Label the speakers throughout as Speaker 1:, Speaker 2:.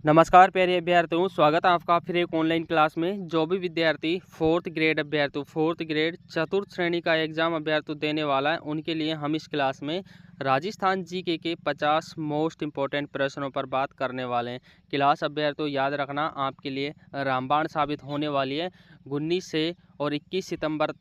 Speaker 1: नमस्कार प्यारे अभ्यर्थियों, स्वागत है आपका फिर एक ऑनलाइन क्लास में। जो भी विद्यार्थी फोर्थ ग्रेड अभ्यर्थी फोर्थ ग्रेड चतुर्थ श्रेणी का एग्जाम अभ्यर्थी देने वाला है, उनके लिए हम इस क्लास में राजस्थान जीके के 50 मोस्ट इंपॉर्टेंट प्रश्नों पर बात करने वाले हैं। क्लास अभ्यर्थियों याद रखना, आपके लिए रामबाण साबित होने वाली है। 19 से और 21 सितंबर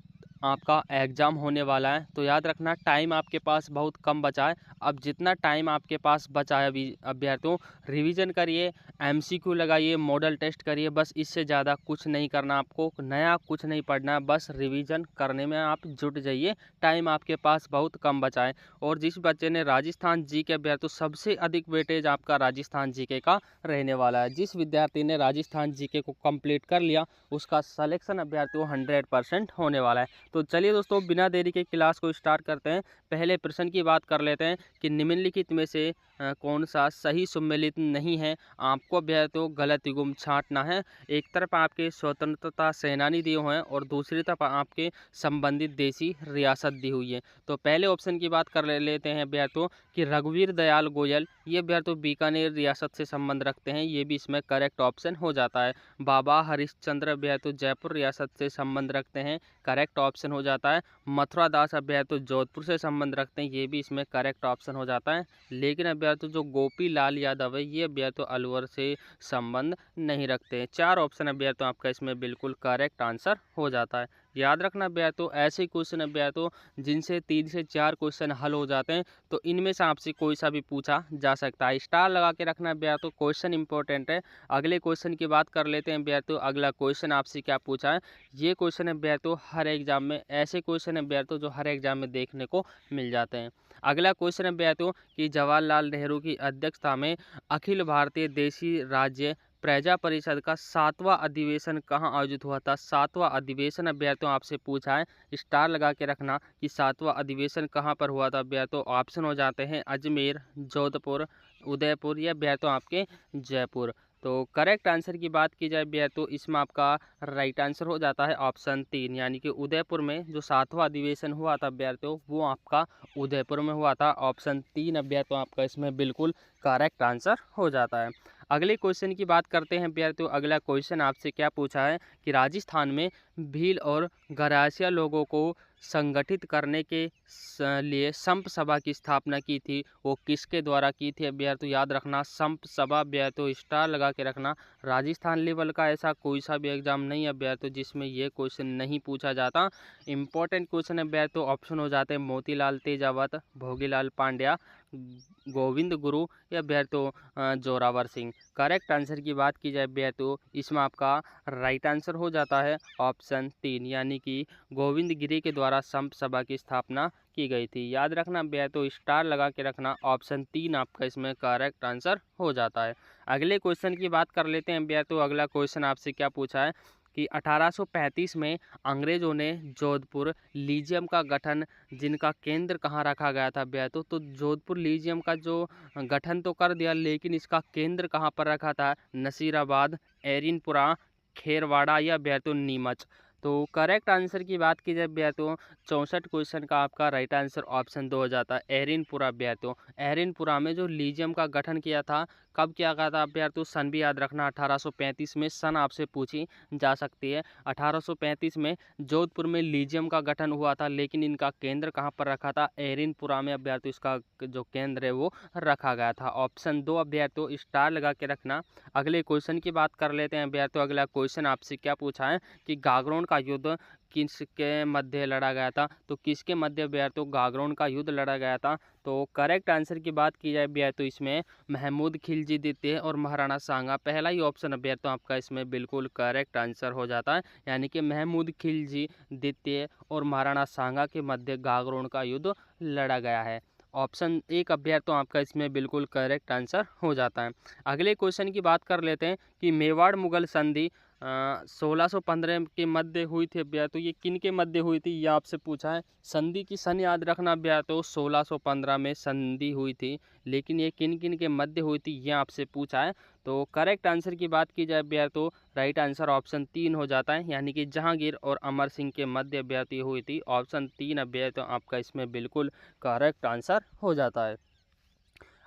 Speaker 1: आपका एग्ज़ाम होने वाला है, तो याद रखना टाइम आपके पास बहुत कम बचा है। अब जितना टाइम आपके पास बचा है अभी अभ्यर्थियों, रिवीजन करिए, एमसीक्यू लगाइए, मॉडल टेस्ट करिए, बस इससे ज़्यादा कुछ नहीं करना, आपको नया कुछ नहीं पढ़ना है, बस रिवीजन करने में आप जुट जाइए। टाइम आपके पास बहुत कम बचा है। और जिस बच्चे ने राजस्थान जीके अभ्यर्थियों, सबसे अधिक वेटेज आपका राजस्थान जीके का रहने वाला है। जिस विद्यार्थी ने राजस्थान जीके को कंप्लीट कर लिया, उसका सिलेक्शन अभ्यर्थियों 100% होने वाला है। तो चलिए दोस्तों, बिना देरी के क्लास को स्टार्ट करते हैं। पहले प्रश्न की बात कर लेते हैं कि निम्नलिखित में से कौन सा सही सम्मिलित नहीं है। आपको अभ्यर्थियों गलत युग्म छांटना है। एक तरफ आपके स्वतंत्रता सेनानी दिए हुए हैं और दूसरी तरफ आपके संबंधित देशी रियासत दी हुई है। तो पहले ऑप्शन की बात कर लेते हैं अभ्यर्थियों कि रघुवीर दयाल गोयल, ये अभ्यर्थियों बीकानेर रियासत से संबंध रखते हैं, ये भी इसमें करेक्ट ऑप्शन हो जाता है। बाबा हरिश्चंद्र अभ्यर्थियों जयपुर रियासत से संबंध रखते हैं, करेक्ट ऑप्शन हो जाता है। मथुरा दास अभ्यर्थियों जोधपुर से संबंध रखते हैं, ये भी इसमें करेक्ट ऑप्शन हो जाता है। लेकिन अभ्यर्थियों जो गोपी लाल यादव है, ये अभ्यर्थियों अलवर से संबंध नहीं रखते हैं। 4 ऑप्शन अभ्यर्थियों आपका इसमें बिल्कुल करेक्ट आंसर हो जाता है। याद रखना अभ्यर्थियों, ऐसे क्वेश्चन अभ्यर्थियों जिनसे 3 से 4 क्वेश्चन हल हो जाते हैं, तो इनमें से आपसे कोई सा भी पूछा जा सकता है। स्टार लगा के रखना अभ्यर्थियों, क्वेश्चन इंपॉर्टेंट है। अगले क्वेश्चन की बात कर लेते हैं अभ्यर्थियों। अगला क्वेश्चन आपसे क्या पूछा है, ये क्वेश्चन अभ्यर्थियों हर एग्जाम में, ऐसे क्वेश्चन अभ्यर्थियों जो हर एग्जाम में देखने को मिल जाते हैं। अगला क्वेश्चन अभ्यर्थियों कि जवाहरलाल नेहरू की अध्यक्षता में अखिल भारतीय देशी राज्य प्रजा परिषद का 7वां अधिवेशन कहाँ आयोजित हुआ था। 7वां अधिवेशन अभ्यर्थियों आपसे पूछा है। स्टार लगा के रखना कि 7वां अधिवेशन कहाँ पर हुआ था अभ्यर्थियों। ऑप्शन हो जाते हैं अजमेर, जोधपुर, उदयपुर या अभ्यर्थियों आपके जयपुर। तो करेक्ट आंसर की बात की जाए अभ्यर्थियों, इसमें आपका राइट आंसर हो जाता है ऑप्शन 3, यानी कि उदयपुर में जो 7वां अधिवेशन हुआ था अभ्यर्थियों, वो आपका उदयपुर में हुआ था। ऑप्शन 3 अभ्यर्थियों आपका इसमें बिल्कुल करेक्ट आंसर हो जाता है। अगले क्वेश्चन की बात करते हैं अभ्यर्थियों। अगला क्वेश्चन आपसे क्या पूछा है कि राजस्थान में भील और गरासिया लोगों को संगठित करने के लिए संप सभा की स्थापना की थी, वो किसके द्वारा की थी अभ्यर्थियों। याद रखना संप सभा अभ्यर्थियों, स्टार लगा के रखना। राजस्थान लेवल का ऐसा कोई सा भी एग्जाम नहीं अभ्यर्थियों जिसमें ये क्वेश्चन नहीं पूछा जाता। इंपॉर्टेंट क्वेश्चन अभ्यर्थियों ऑप्शन हो जाते हैं मोतीलाल तेजावत, भोगीलाल पांड्या, गोविंद गुरु या अभ्यर्थियों जोरावर सिंह। करेक्ट आंसर की बात की जाए अभ्यर्थियों, इसमें आपका राइट आंसर हो जाता है ऑप्शन 3, यानी कि गोविंद गिरी के द्वारा संप सभा की स्थापना की गई थी। याद रखना अभ्यर्थियों, स्टार लगा के रखना, ऑप्शन 3 आपका इसमें करेक्ट आंसर हो जाता है। अगले क्वेश्चन की बात कर लेते हैं अभ्यर्थियों। अगला क्वेश्चन आपसे क्या पूछा है कि 1835 में अंग्रेजों ने जोधपुर लीजियम का गठन, जिनका केंद्र कहाँ रखा गया था अभ्यर्थियों। तो जोधपुर लीजियम का जो गठन तो कर दिया, लेकिन इसका केंद्र कहाँ पर रखा था। नसीराबाद, एरिनपुरा, खेरवाड़ा या अभ्यर्थियों नीमच। तो करेक्ट आंसर की बात की जाए अभ्यर्थियों, 64 क्वेश्चन का आपका राइट आंसर ऑप्शन 2 हो जाता है एरिनपुरा अभ्यर्थियों। एरिनपुरा में जो लीजियम का गठन किया था, कब किया गया था अभ्यर्थियों, सन भी याद रखना 1835 में, सन आपसे पूछी जा सकती है। 1835 में जोधपुर में लीजियम का गठन हुआ था, लेकिन इनका केंद्र कहाँ पर रखा था, एरिनपुरा में अभ्यर्थियों इसका जो केंद्र है वो रखा गया था। ऑप्शन 2 अभ्यर्थियों, स्टार लगा के रखना। अगले क्वेश्चन की बात कर लेते हैं अभ्यर्थियों। अगला क्वेश्चन आपसे क्या पूछा है कि गागरोन का युद्ध किसके मध्य लड़ा गया था। तो किसके मध्य अभ्यर्थियों गागरोन का युद्ध लड़ा गया था। तो करेक्ट आंसर की बात की जाए अभ्यर्थियों, इसमें महमूद खिलजी द्वितीय और महाराणा सांगा, पहला ही ऑप्शन अभ्यर्थियों आपका इसमें बिल्कुल करेक्ट आंसर हो जाता है, यानी कि महमूद खिलजी द्वितीय और महाराणा सांगा के मध्य गागरोन का युद्ध लड़ा गया है। ऑप्शन 1 अभ्यर्थियों आपका इसमें बिल्कुल करेक्ट आंसर हो जाता है। अगले क्वेश्चन की बात कर लेते हैं कि मेवाड़ मुगल संधि 1615 के मध्य हुई थी अभ्यर्थियों, ये किन के मध्य हुई थी, ये आपसे पूछा है। संधि की सन याद रखना अभ्यर्थियों, 1615 में संधि हुई थी, लेकिन ये किन किन के मध्य हुई थी ये आपसे पूछा है। तो करेक्ट आंसर की बात की जाए अभ्यर्थियों, राइट आंसर ऑप्शन 3 हो जाता है, यानी कि जहांगीर और अमर सिंह के मध्य अभ्यर्थी हुई थी। ऑप्शन 3 अभ्यर्थियों आपका इसमें बिल्कुल करेक्ट आंसर हो जाता है।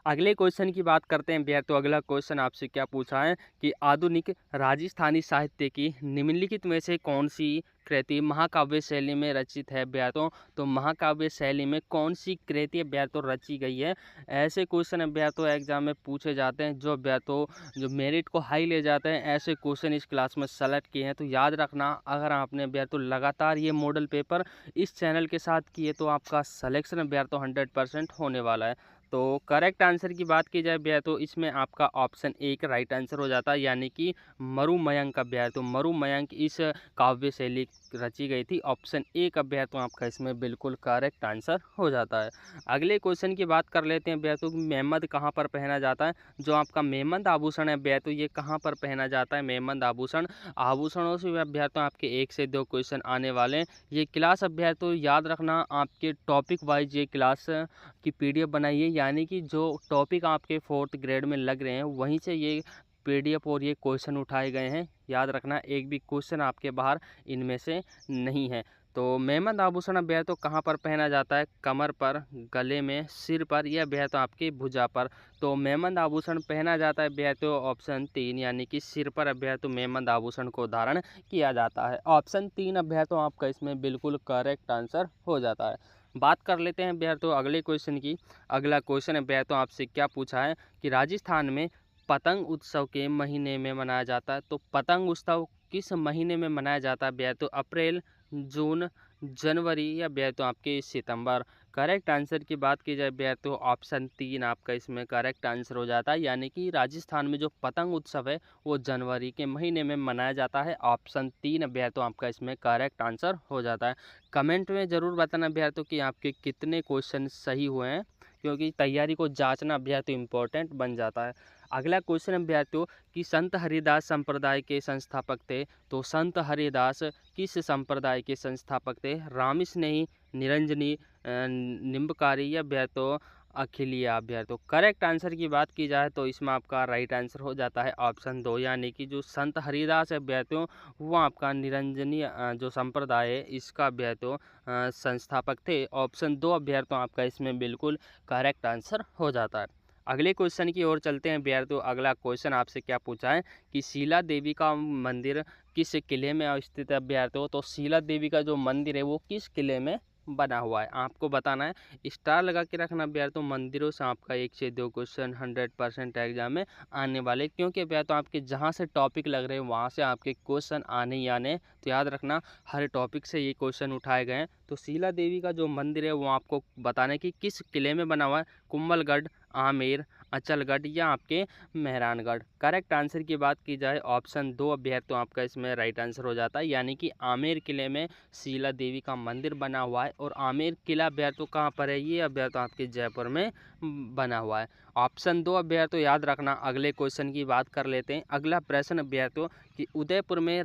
Speaker 1: अगले क्वेश्चन की बात करते हैं भैया। तो अगला क्वेश्चन आपसे क्या पूछा है कि आधुनिक राजस्थानी साहित्य की निम्नलिखित में से कौन सी कृति महाकाव्य शैली में रचित है भैया। तो महाकाव्य शैली में कौन सी कृति भैया तो रची गई है। ऐसे क्वेश्चन भैया तो एग्जाम में पूछे जाते हैं, जो भैया तो जो मेरिट को हाई ले जाते हैं। ऐसे क्वेश्चन इस क्लास में सेलेक्ट किए हैं। तो याद रखना, अगर आपने भैया तो लगातार ये मॉडल पेपर इस चैनल के साथ किए तो आपका सिलेक्शन भैया तो 100% होने वाला है। तो करेक्ट आंसर की बात की जाए भैया तो इसमें आपका ऑप्शन ए का राइट आंसर हो जाता है, यानी कि मरुमयंक का भैया। तो मरुमयंक इस काव्य शैली रची गई थी। ऑप्शन ए का भैया तो आपका इसमें बिल्कुल करेक्ट आंसर हो जाता है। अगले क्वेश्चन की बात कर लेते हैं भैया तो मेहमद कहाँ पर पहना जाता है। जो आपका मेहमद आभूषण है भैया तो ये कहाँ पर पहना जाता है। मेहमद आभूषण, आभूषणों से भैया तो आपके 1 से 2 क्वेश्चन आने वाले हैं। ये क्लास अभ्यास तो याद रखना, आपके टॉपिक वाइज ये क्लास की पीडीएफ बनाई है, यानी कि जो टॉपिक आपके 4th ग्रेड में लग रहे हैं वहीं से ये पीडीएफ और ये क्वेश्चन उठाए गए हैं। याद रखना, एक भी क्वेश्चन आपके बाहर इनमें से नहीं है। तो मेहमद आभूषण भैया तो कहाँ पर पहना जाता है। कमर पर, गले में, सिर पर, या भैया तो आपकी भुजा पर। तो मेहमद आभूषण पहना जाता है भैया तो ऑप्शन 3 यानी कि सिर पर भैया तो मेहमद आभूषण को धारण किया जाता है। ऑप्शन 3 भैया तो आपका इसमें बिल्कुल करेक्ट आंसर हो जाता है। बात कर लेते हैं भैया तो अगले क्वेश्चन की। अगला क्वेश्चन है भैया तो आपसे क्या पूछा है कि राजस्थान में पतंग उत्सव के महीने में मनाया जाता है। तो पतंग उत्सव किस महीने में मनाया जाता है भैया तो अप्रैल, जून, जनवरी, या भैया तो आपके सितंबर। करेक्ट आंसर की बात की जाए भैया तो ऑप्शन 3 आपका इसमें करेक्ट आंसर हो जाता है, यानी कि राजस्थान में जो पतंग उत्सव है वो जनवरी के महीने में मनाया जाता है। ऑप्शन 3 भैया तो आपका इसमें करेक्ट आंसर हो जाता है। कमेंट में ज़रूर बताना भैया तो कि आपके कितने क्वेश्चन सही हुए हैं, क्योंकि तैयारी को जांचना भैया तो इम्पोर्टेंट बन जाता है। अगला क्वेश्चन है भैया तो कि संत हरिदास संप्रदाय के संस्थापक थे। तो संत हरिदास किस संप्रदाय के संस्थापक थे। रामस्नेही, निरंजनी, निम्बकारी, या भैया तो अखिलिया भैया। तो करेक्ट आंसर की बात की जाए तो इसमें आपका राइट आंसर हो जाता है ऑप्शन 2, यानी कि जो संत हरिदास है भैया तो वो आपका निरंजनी जो संप्रदाय है इसका भैया तो संस्थापक थे। ऑप्शन 2 भैया तो आपका इसमें बिल्कुल करेक्ट आंसर हो जाता है। अगले क्वेश्चन की ओर चलते हैं भैया। तो अगला क्वेश्चन आपसे क्या पूछा है कि शीला देवी का मंदिर किस किले में स्थित है भैया। तो शीला देवी का जो मंदिर है वो किस किले में बना हुआ है, आपको बताना है। स्टार लगा के रखना भैया तो मंदिरों से आपका 1 से 2 क्वेश्चन 100% एग्जाम में आने वाले, क्योंकि भैया तो आपके जहाँ से टॉपिक लग रहे हैं वहाँ से आपके क्वेश्चन आने ही आने। तो याद रखना, हर टॉपिक से ये क्वेश्चन उठाए गए हैं। तो शीला देवी का जो मंदिर है वो आपको बताना है कि किस किले में बना हुआ है। कुंभलगढ़, आमेर, अचलगढ़, या आपके मेहरानगढ़। करेक्ट आंसर की बात की जाए ऑप्शन 2 अभ्यर्थ तो आपका इसमें राइट आंसर हो जाता है, यानी कि आमेर किले में शीला देवी का मंदिर बना हुआ है। और आमेर किला अभ्यर्थ तो कहाँ पर है, ये अभ्यर्थ तो आपके जयपुर में बना हुआ है। ऑप्शन 2 अभ्यर्थ तो याद रखना। अगले क्वेश्चन की बात कर लेते हैं। अगला प्रश्न अभ्यर्थ तो कि उदयपुर में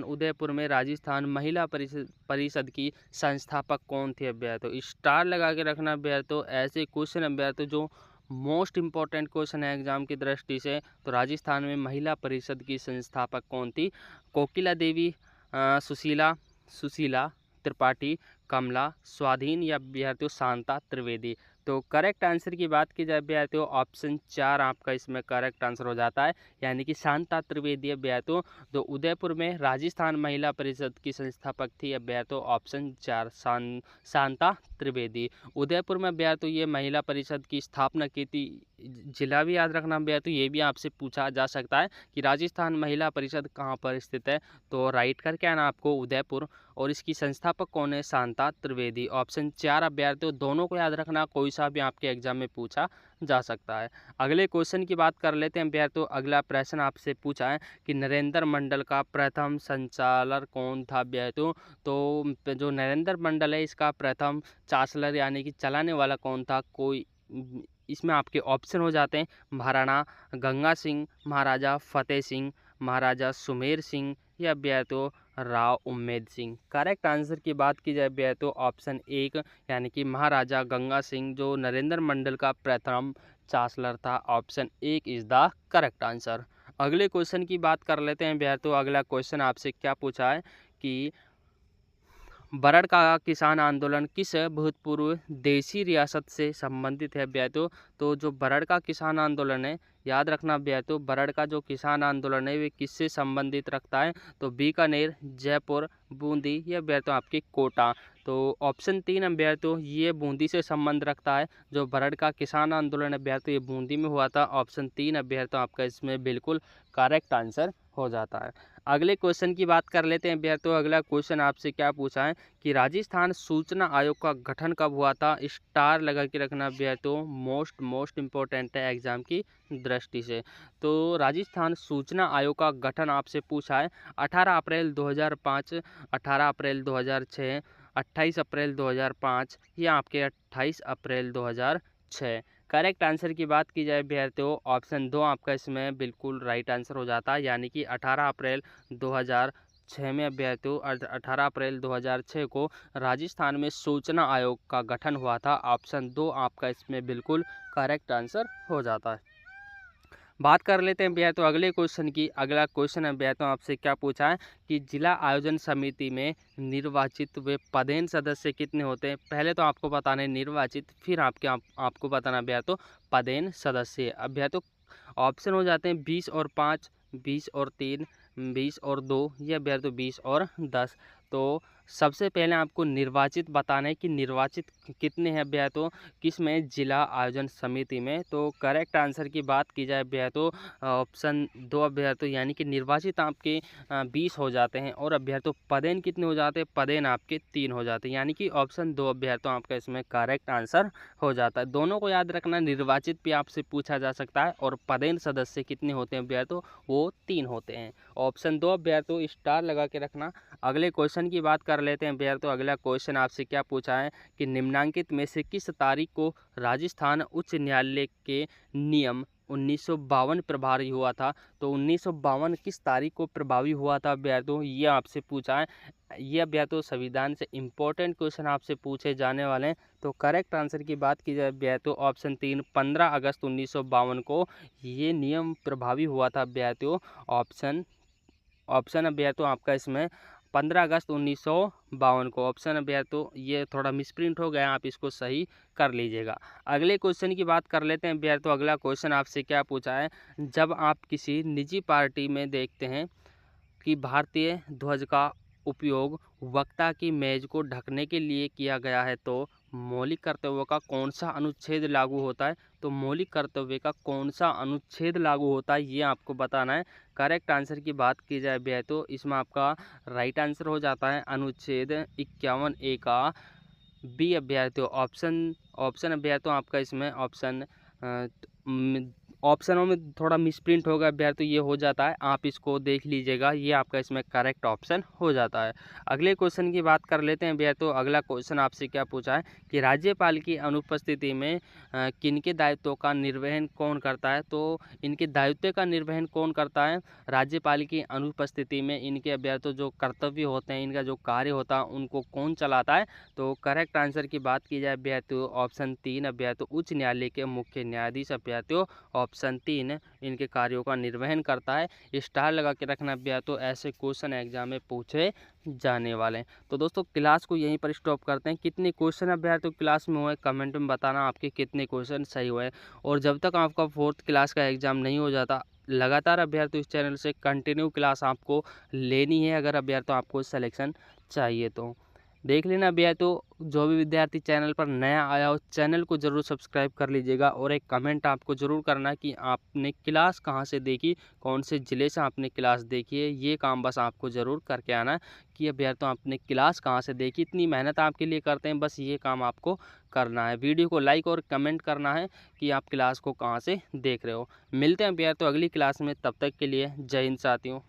Speaker 1: उदयपुर में राजस्थान महिला परिषद की संस्थापक कौन थे अभ्यर्थ। तो स्टार लगा के रखना अभ्यर्थ। तो ऐसे क्वेश्चन अभ्यर्थ जो मोस्ट इंपॉर्टेंट क्वेश्चन है एग्जाम की दृष्टि से। तो राजस्थान में महिला परिषद की संस्थापक कौन थी। कोकिला देवी, सुशीला त्रिपाठी, कमला, स्वाधीन, या अभ्यर्थियों शांता त्रिवेदी। तो करेक्ट आंसर की बात की जाए अभ्यर्थियों ऑप्शन 4 आपका इसमें करेक्ट आंसर हो जाता है, यानी कि शांता त्रिवेदी अभ्यर्थियों। तो उदयपुर में राजस्थान महिला परिषद की संस्थापक थी अभ्यर्थियों ऑप्शन 4 शांता त्रिवेदी। उदयपुर में अभ्यर्थियों ये महिला परिषद की स्थापना की थी। जिला भी याद रखना अभ्यर्थियों, ये भी आपसे पूछा जा सकता है कि राजस्थान महिला परिषद कहाँ पर स्थित है। तो राइट करके आना आपको उदयपुर, और इसकी संस्थापक कौन है, शांता त्रिवेदी। ऑप्शन 4 अभ्यर्थियों दोनों को याद रखना, कोई सा भी आपके एग्जाम में पूछा जा सकता है। अगले क्वेश्चन की बात कर लेते हैं अभ्यर्थियों। अगला प्रश्न आपसे पूछा है कि नरेंद्र मंडल का प्रथम संचालक कौन था अभ्यर्थियों। तो जो नरेंद्र मंडल है इसका प्रथम चांसलर यानी कि चलाने वाला कौन था। कोई इसमें आपके ऑप्शन हो जाते हैं महाराणा गंगा सिंह, महाराजा फतेह सिंह, महाराजा सुमेर सिंह, या अभ्यर्थियों राव उम्मेद सिंह। करेक्ट आंसर की बात की जाए अभ्यर्थियों ऑप्शन 1 यानी कि महाराजा गंगा सिंह जो नरेंद्र मंडल का प्रथम चांसलर था। Option 1 is the correct answer. अगले क्वेश्चन की बात कर लेते हैं अभ्यर्थियों। अगला क्वेश्चन आपसे क्या पूछा है कि बरड़ का किसान आंदोलन किस भूतपूर्व देशी रियासत से संबंधित है अभ्यार्थियों? तो जो बरड़ का किसान आंदोलन है, याद रखना अभ्यार्थियों, बरड़ का जो किसान आंदोलन है वे किससे संबंधित रखता है? तो बीकानेर, जयपुर, बूंदी या अभ्यार्थियों आपकी कोटा। तो ऑप्शन 3 अभ्यार्थियों ये बूंदी से संबंध रखता है। जो बरड़ का किसान आंदोलन अभ्यार्थियों ये बूंदी में हुआ था। ऑप्शन 3 अभ्यार्थियों आपका इसमें बिल्कुल करेक्ट आंसर हो जाता है। अगले क्वेश्चन की बात कर लेते हैं अभ्यार्थियों। अगला क्वेश्चन आपसे क्या पूछा है कि राजस्थान सूचना आयोग का गठन कब हुआ था? स्टार लगा के रखना अभ्यार्थियों, मोस्ट इम्पोर्टेंट है एग्जाम की दृष्टि से। तो राजस्थान सूचना आयोग का गठन आपसे पूछा है 18 अप्रैल 2005, 18 अप्रैल 2006, 28 अप्रैल 2005 या आपके 28 अप्रैल 2006। करेक्ट आंसर की बात की जाए अभ्यर्थियों, ऑप्शन 2 आपका इसमें बिल्कुल राइट आंसर हो जाता है, यानी कि 18 अप्रैल 2006 में अभ्यर्थियों 18 अप्रैल 2006 को राजस्थान में सूचना आयोग का गठन हुआ था। ऑप्शन 2 आपका इसमें बिल्कुल करेक्ट आंसर हो जाता है। बात कर लेते हैं अभ्यर्थियों अगले क्वेश्चन की। अगला क्वेश्चन अभ्यर्थियों आपसे क्या पूछा है कि जिला आयोजन समिति में निर्वाचित व पदेन सदस्य कितने होते हैं? पहले तो आपको बताना है निर्वाचित, फिर आपको बताना अभ्यर्थियों पदेन सदस्य। अभ्यर्थियों ऑप्शन हो जाते हैं 20 और 5, 20 और 3, 20 और 2 या अभ्यर्थियों 20 और 10। तो सबसे पहले आपको निर्वाचित बताना है कि निर्वाचित कितने हैं अभ्यर्थियों किस में? जिला आयोजन समिति में। तो करेक्ट आंसर की बात की जाए अभ्यर्थियों ऑप्शन 2 अभ्यर्थियों, यानी कि निर्वाचित आपके 20 हो जाते हैं और अभ्यर्थियों पदेन कितने हो जाते हैं? पदेन आपके 3 हो जाते हैं, यानी कि ऑप्शन 2 अभ्यर्थियों आपका इसमें करेक्ट आंसर हो जाता है। दोनों को याद रखना, निर्वाचित भी आपसे पूछा जा सकता है और पदेन सदस्य कितने होते हैं अभ्यर्थियों? वो 3 होते हैं। ऑप्शन 2 अभ्यर्थियों स्टार लगा के रखना। अगले क्वेश्चन की बात कर लेते हैं अभ्यर्थियों। अगला क्वेश्चन आपसे क्या पूछा है कि निम्नांकित में से किस तारीख को राजस्थान उच्च न्यायालय के नियम 1952 प्रभावी हुआ था? तो 1952 किस तारीख को प्रभावी हुआ था अभ्यर्थियों, ये आपसे पूछा है। ये अभ्यर्थियों संविधान से इम्पोर्टेंट क्वेश्चन आपसे पूछे जाने वाले हैं। तो करेक्ट आंसर की बात की जाए अभ्यर्थियों ऑप्शन 3 15 अगस्त 1952 को ये नियम प्रभावी हुआ था अभ्यर्थियों। ऑप्शन अभ्यर्थियों आपका इसमें 15 अगस्त 1952 को। ऑप्शन अभ्यर्थियों ये थोड़ा मिसप्रिंट हो गया, आप इसको सही कर लीजिएगा। अगले क्वेश्चन की बात कर लेते हैं अभ्यर्थियों। अगला क्वेश्चन आपसे क्या पूछा है, जब आप किसी निजी पार्टी में देखते हैं कि भारतीय ध्वज का उपयोग वक्ता की मेज को ढकने के लिए किया गया है, तो मौलिक कर्तव्यों का कौन सा अनुच्छेद लागू होता है? तो मौलिक कर्तव्य का कौन सा अनुच्छेद लागू होता है ये आपको बताना है। करेक्ट आंसर की बात की जाए भैया तो इसमें आपका राइट आंसर हो जाता है अनुच्छेद 51A का बी अभ्यर्थियों। ऑप्शन अभ्यर्थियों आपका इसमें ऑप्शनों में थोड़ा मिसप्रिंट होगा अभ्यर्थियों, ये हो जाता है, आप इसको देख लीजिएगा, ये आपका इसमें करेक्ट ऑप्शन हो जाता है। अगले क्वेश्चन की बात कर लेते हैं अभ्यर्थियों। अगला क्वेश्चन आपसे क्या पूछा है कि राज्यपाल की अनुपस्थिति में किनके दायित्वों का निर्वहन कौन करता है? तो इनके दायित्व का निर्वहन कौन करता है राज्यपाल की अनुपस्थिति में? इनके अभ्यर्थियों जो कर्तव्य होते हैं, इनका जो कार्य होता है, उनको कौन चलाता है? तो करेक्ट आंसर की बात की जाए अभ्यर्थियों ऑप्शन 3 अभ्यर्थियों उच्च न्यायालय के मुख्य न्यायाधीश अभ्यर्थियों। ऑप्शन 3 इनके कार्यों का निर्वहन करता है। स्टार लगा के रखना अभ्यर्थियों, ऐसे क्वेश्चन एग्जाम में पूछे जाने वाले हैं। तो दोस्तों क्लास को यहीं पर स्टॉप करते हैं। कितने क्वेश्चन अभ्यर्थियों क्लास में हुए कमेंट में बताना, आपके कितने क्वेश्चन सही हुए। और जब तक आपका 4th क्लास का एग्ज़ाम नहीं हो जाता, लगातार अभ्यर्थियों इस चैनल से कंटिन्यू क्लास आपको लेनी है अगर अभ्यर्थियों आपको सिलेक्शन चाहिए तो। देख लेना भैया, तो जो भी विद्यार्थी चैनल पर नया आया हो चैनल को ज़रूर सब्सक्राइब कर लीजिएगा और एक कमेंट आपको ज़रूर करना कि आपने क्लास कहाँ से देखी, कौन से ज़िले से आपने क्लास देखी है। ये काम बस आपको ज़रूर करके आना है कि अभ्यर्थियों आपने क्लास कहाँ से देखी। इतनी मेहनत आपके लिए करते हैं, बस ये काम आपको करना है। वीडियो को लाइक और कमेंट करना है कि आप क्लास को कहाँ से देख रहे हो। मिलते हैं अभ्यर्थियों अगली क्लास में, तब तक के लिए जय हिंद साथियों।